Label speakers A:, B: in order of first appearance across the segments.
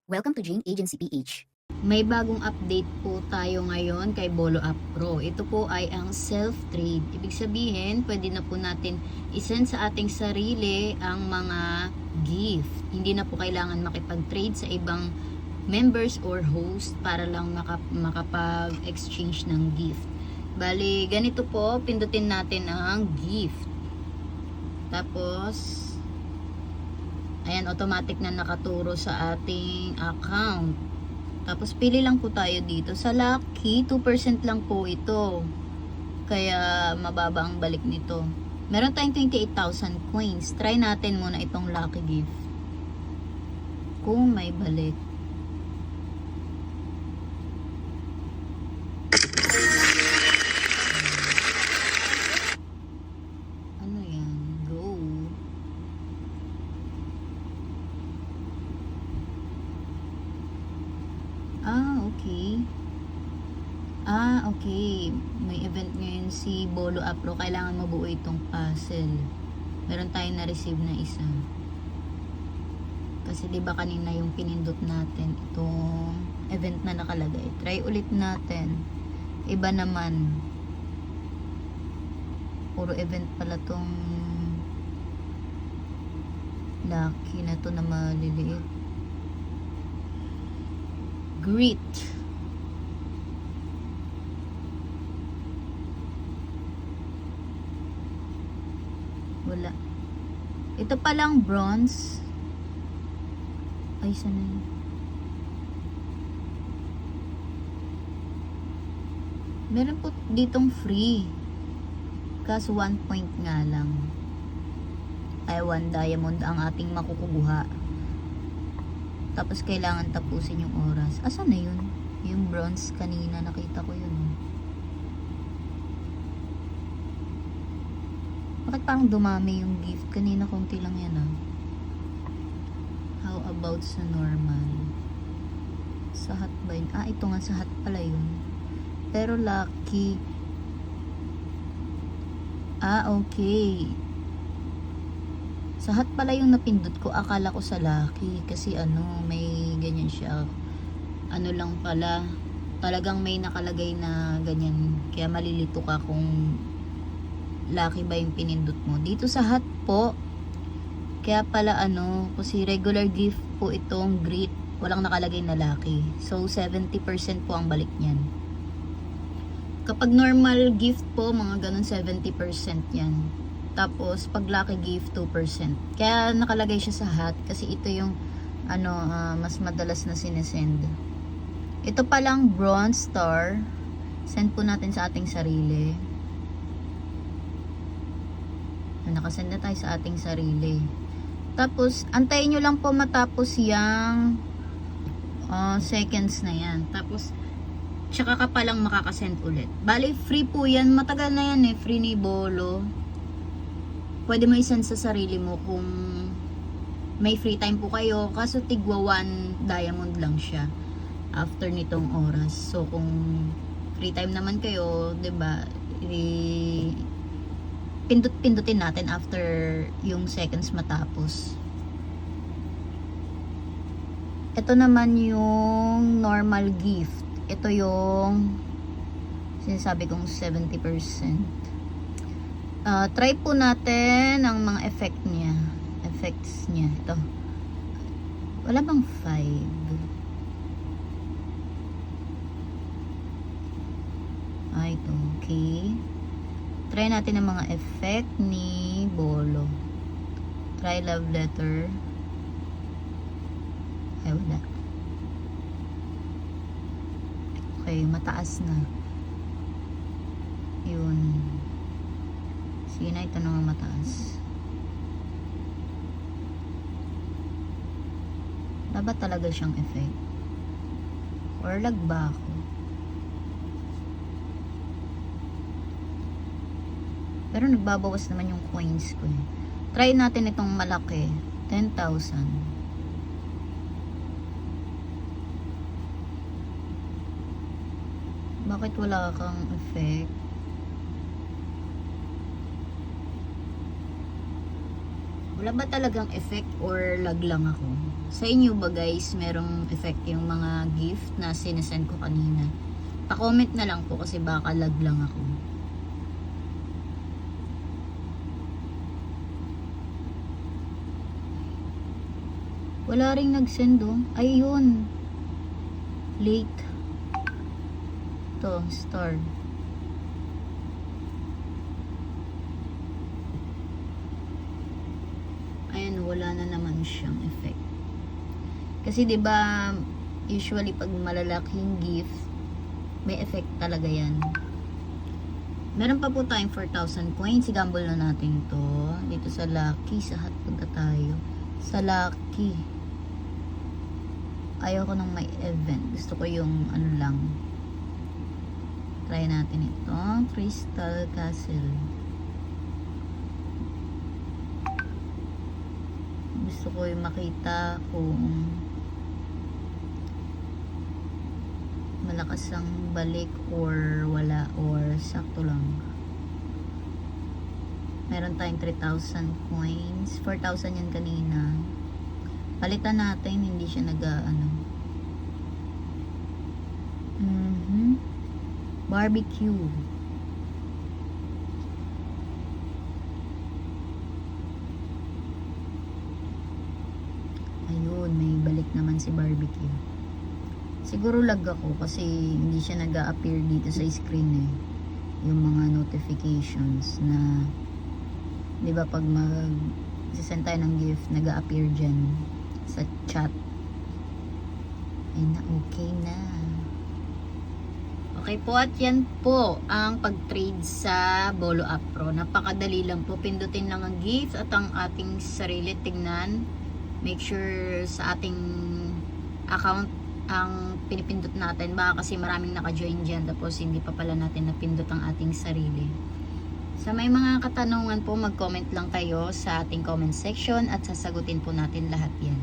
A: Welcome to Jane Agency PH.
B: May bagong update po tayo ngayon kay Bolo App Pro. Ito po ay ang self-trade. Ibig sabihin, pwede na po natin isend sa ating sarili ang mga gift. Hindi na po kailangan makipag-trade sa ibang members or host para lang makapag-exchange ng gift. Bali, ganito po, pindutin natin ang gift. Tapos, ayan, automatic na nakaturo sa ating account. Tapos pili lang po tayo dito. Sa Lucky, 2% lang po ito. Kaya mababa ang balik nito. Meron tayong 28,000 coins. Try natin muna itong Lucky Gift. Kung may balik. Ano yan? Go. Okay. May event ngayon si Bolo App Pro. Kailangan mabuo itong puzzle. Meron tayong na-receive na isa. Kasi 'di ba kanina yung pinindot natin itong event na nakalagay. Try ulit natin. Iba naman. Puro event pala tong Lucky na to na maliliit. Greet. Wala. Ito palang bronze. Ay, sana yun. Meron po ditong free. Kaso 1 point nga lang. Ay, 1 diamond ang ating makukuha. Tapos kailangan tapusin yung oras. Asan na yun? Yung bronze kanina, nakita ko yun. Bakit parang dumami yung gift? Kanina konti lang yan ah. How about sa normal? Sa hot ba yun? Ah, ito nga sa hot pala yun. Pero lucky. Ah, okay. Sa hot pala yung napindot ko. Akala ko sa lucky. Kasi ano, may ganyan siya. Ano lang pala. Talagang may nakalagay na ganyan. Kaya malilito ka kung lucky ba yung pinindot mo. Dito sa hot po, kaya pala ano, kasi regular gift po itong greet, walang nakalagay na lucky. So 70% po ang balik niyan. Kapag normal gift po, mga ganun 70% yan. Tapos pag lucky gift 2%. Kaya nakalagay siya sa hot kasi ito yung ano, mas madalas na sinesend. Ito palang bronze star, send po natin sa ating sarili. Nakasend na tayo sa ating sarili. Tapos, antayin nyo lang po matapos yung seconds na yan. Tapos, tsaka ka palang makakasend ulit. Bali, free po yan. Matagal na yan eh. Free ni Bolo. Pwede mo isend sa sarili mo kung may free time po kayo. Kaso tigwa 1 diamond lang siya after nitong oras. So, kung free time naman kayo, 'di ba? Pindutin natin after yung seconds matapos. Ito naman yung normal gift. Ito yung sinasabi kong 70%. Try po natin ang mga effects niya. Ito. Wala bang 5? Ito. Okay. Try natin ang mga effect ni Bolo. Try love letter. Ay, wala. Okay, mataas na. Yun. Sige na, ito na nga mataas. Dapat talaga siyang effect. Or lag ba ako? Pero nagbabawas naman yung coins ko eh. Try natin itong malaki. 10,000. Bakit wala kang effect? Wala ba talagang effect or lag lang ako? Sa inyo ba guys, merong effect yung mga gift na sinesend ko kanina? Pa-comment na lang po kasi baka lag lang ako. Wala ring nag-send oh. Ayun. Late. To, star. Ayan, wala na naman siyang effect. Kasi 'di ba usually pag malalaking gift, may effect talaga 'yan. Meron pa po tayong 4,000 coins. I-gamble na natin 'to dito sa Lucky. Sa hot punta tayo. Sa Lucky. Ayaw ko ng may event. Gusto ko yung ano lang. Try natin ito. Crystal Castle. Gusto ko yung makita kung malakas ang balik or wala or sakto lang. Meron tayong 3,000 coins. 4,000 yan kanina. Palitan natin, hindi siya barbecue. Ayun, may balik naman si barbecue. Siguro lag ako kasi hindi siya nag-a-appear dito sa screen eh. Yung mga notifications na 'di ba pag send tayo ng gift, nag-a-appear dyan sa chat. Ay na, okay na. Okay po, at yan po ang pag-trade sa Bolo App Pro. Napakadali lang po. Pindutin lang ang gift at ang ating sarili. Tingnan. Make sure sa ating account ang pinipindot natin. Baka kasi maraming naka-join dyan. Tapos hindi pa pala natin napindot ang ating sarili. Sa may mga katanungan po, mag-comment lang kayo sa ating comment section at sasagutin po natin lahat yan.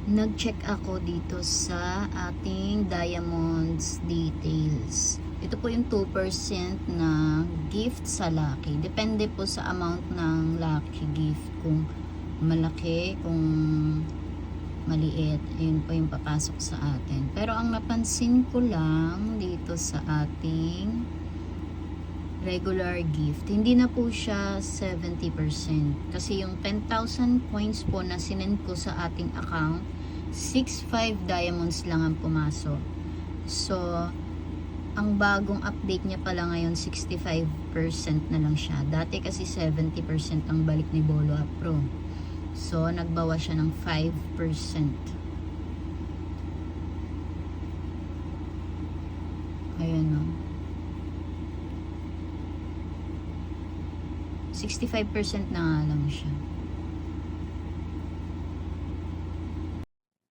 B: Nag-check ako dito sa ating diamonds details. Ito po yung 2% na gift sa Lucky. Depende po sa amount ng Lucky gift. Kung malaki, kung maliit, ayun po yung papasok sa atin. Pero ang napansin ko lang dito sa ating regular gift, hindi na po siya 70%. Kasi yung 10,000 coins po na sinend ko sa ating account, 6,500 diamonds lang ang pumasok. So, ang bagong update niya pala ngayon, 65% na lang siya. Dati kasi 70% ang balik ni Bolo App Pro. So, nagbawa siya ng 5%. Ayan o. 65% na nga lang siya.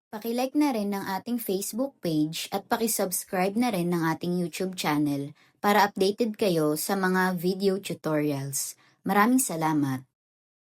B: Paki-like na rin ng ating Facebook page at paki-subscribe na rin ng ating YouTube channel para updated kayo sa mga video tutorials. Maraming salamat!